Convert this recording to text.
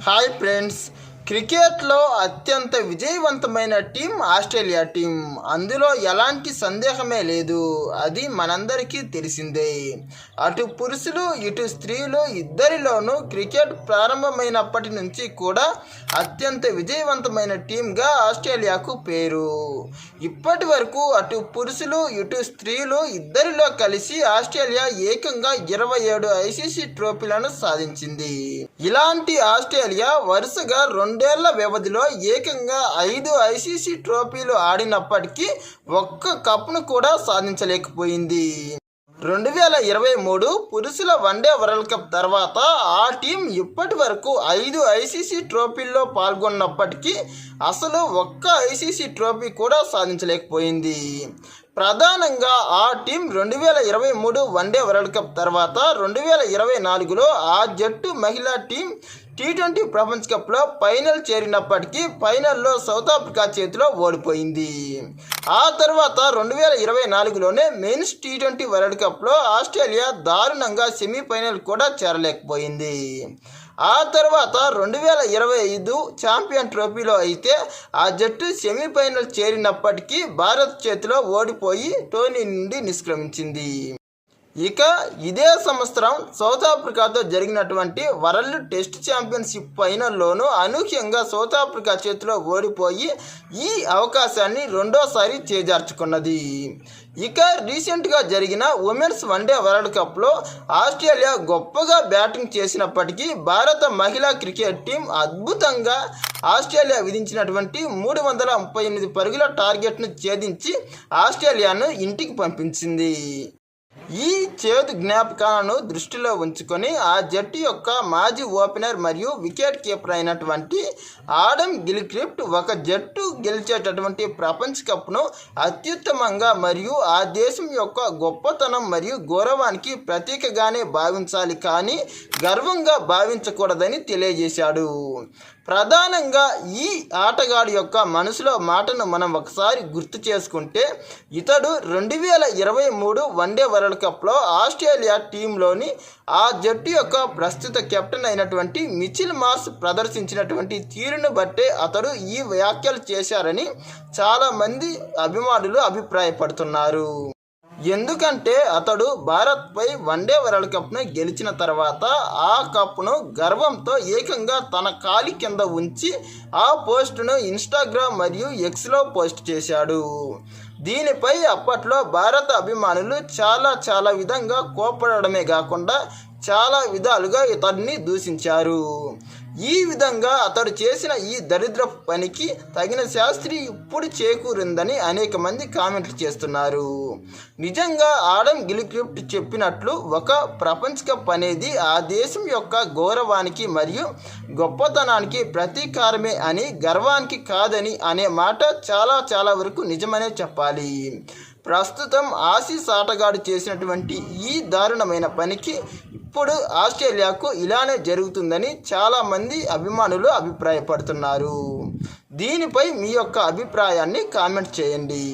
Hi friends, క్రికెట్లో అత్యంత విజయవంతమైన టీం ఆస్ట్రేలియా టీం. అందులో ఎలాంటి సందేహమే లేదు. అది మనందరికీ తెలిసిందే. అటు పురుషులు ఇటు స్త్రీలు ఇద్దరిలోనూ క్రికెట్ ప్రారంభమైనప్పటి నుంచి కూడా అత్యంత విజయవంతమైన టీంగా ఆస్ట్రేలియాకు పేరు. ఇప్పటి వరకు అటు పురుషులు ఇటు స్త్రీలు ఇద్దరిలో కలిసి ఆస్ట్రేలియా ఏకంగా 27 ఐసీసీ ట్రోఫీలను సాధించింది. ఇలాంటి ఆస్ట్రేలియా వరుసగా 2 ఏళ్ల వ్యవధిలో ఏకంగా 5 ఐసీసీ ట్రోఫీలు ఆడినప్పటికీ ఒక్క కప్ను కూడా సాధించలేకపోయింది. 2023 పురుషుల వన్డే వరల్డ్ కప్ తర్వాత ఆ టీం ఇప్పటి వరకు 5 ఐసీసీ ట్రోఫీల్లో పాల్గొన్నప్పటికీ అసలు ఒక్క ఐసీసీ ట్రోఫీ కూడా సాధించలేకపోయింది. ప్రధానంగా ఆ టీం 2023 వన్డే వరల్డ్ కప్ తర్వాత 2024లో ఆ జట్టు మహిళా టీం T20 ప్రపంచ కప్లో ఫైనల్ చేరినప్పటికీ ఫైనల్లో సౌత్ ఆఫ్రికా చేతిలో ఓడిపోయింది. ఆ తర్వాత 2024లోనే మెయిన్స్ T20 వరల్డ్ కప్లో ఆస్ట్రేలియా దారుణంగా సెమీఫైనల్ కూడా చేరలేకపోయింది. ఆ తర్వాత 2025 ఛాంపియన్ ట్రోఫీలో అయితే ఆ జట్టు సెమీఫైనల్ చేరినప్పటికీ భారత్ చేతిలో ఓడిపోయి టోర్నీ నుండి నిష్క్రమించింది. ఇక ఇదే సంవత్సరం సౌత్ ఆఫ్రికాతో జరిగినటువంటి వరల్డ్ టెస్ట్ ఛాంపియన్షిప్ ఫైనల్లోనూ అనూహ్యంగా సౌత్ ఆఫ్రికా చేతిలో ఓడిపోయి ఈ అవకాశాన్ని రెండోసారి చేజార్చుకున్నది. ఇక రీసెంట్గా జరిగిన ఉమెన్స్ వన్డే వరల్డ్ కప్లో ఆస్ట్రేలియా గొప్పగా బ్యాటింగ్ చేసినప్పటికీ భారత మహిళా క్రికెట్ టీం అద్భుతంగా ఆస్ట్రేలియా విధించినటువంటి 338 పరుగుల టార్గెట్ను ఛేదించి ఆస్ట్రేలియాను ఇంటికి పంపించింది. ఈ చేదు జ్ఞాపకాలను దృష్టిలో ఉంచుకొని ఆ జట్టు యొక్క మాజీ ఓపెనర్ మరియు వికెట్ కీపర్ అయినటువంటి ఆడమ్ గిల్క్రిస్ట్ ఒక జట్టు గెలిచేటటువంటి ప్రపంచ కప్ను అత్యుత్తమంగా మరియు ఆ దేశం యొక్క గొప్పతనం మరియు గౌరవానికి ప్రతీకగానే భావించాలి, కానీ గర్వంగా భావించకూడదని తెలియజేశాడు. ప్రధానంగా ఈ ఆటగాడి యొక్క మనసులో మాటను మనం ఒకసారి గుర్తు చేసుకుంటే, ఇతడు 2023 వన్డే వరల్డ్ కప్లో ఆస్ట్రేలియా టీంలోని ఆ జట్టు యొక్క ప్రస్తుత కెప్టెన్ అయినటువంటి మిచెల్ మార్ష్ ప్రదర్శించినటువంటి తీరును బట్టే అతడు ఈ వ్యాఖ్యలు చేశారని చాలామంది అభిమానులు అభిప్రాయపడుతున్నారు. ఎందుకంటే అతడు భారత్పై వన్డే వరల్డ్ కప్ను గెలిచిన తర్వాత ఆ కప్ను గర్వంతో ఏకంగా తన కాలి కింద ఉంచి ఆ పోస్టును ఇన్స్టాగ్రామ్ మరియు ఎక్స్లో పోస్ట్ చేశాడు. దీనిపై అప్పట్లో భారత అభిమానులు చాలా విధంగా కోపడమే కాకుండా చాలా విధాలుగా ఇతడిని దూషించారు. ఈ విధంగా అతడు చేసిన ఈ దరిద్ర పనికి తగిన శాస్త్రి ఇప్పుడు చేకూరిందని అనేక మంది కామెంట్లు చేస్తున్నారు. నిజంగా ఆడమ్ గిల్క్రిస్ట్ చెప్పినట్లు ఒక ప్రపంచ కప్ అనేది ఆ దేశం యొక్క గౌరవానికి మరియు గొప్పతనానికి ప్రతీకారమే అని, గర్వానికి కాదని అనే మాట చాలా వరకు నిజమనే చెప్పాలి. ప్రస్తుతం ఆసీస్ ఆటగాడు చేసినటువంటి ఈ దారుణమైన పనికి ఇప్పుడు ఆస్ట్రేలియాకు ఇలానే జరుగుతుందని చాలామంది అభిమానులు అభిప్రాయపడుతున్నారు. దీనిపై మీ యొక్క అభిప్రాయాన్ని కామెంట్ చేయండి.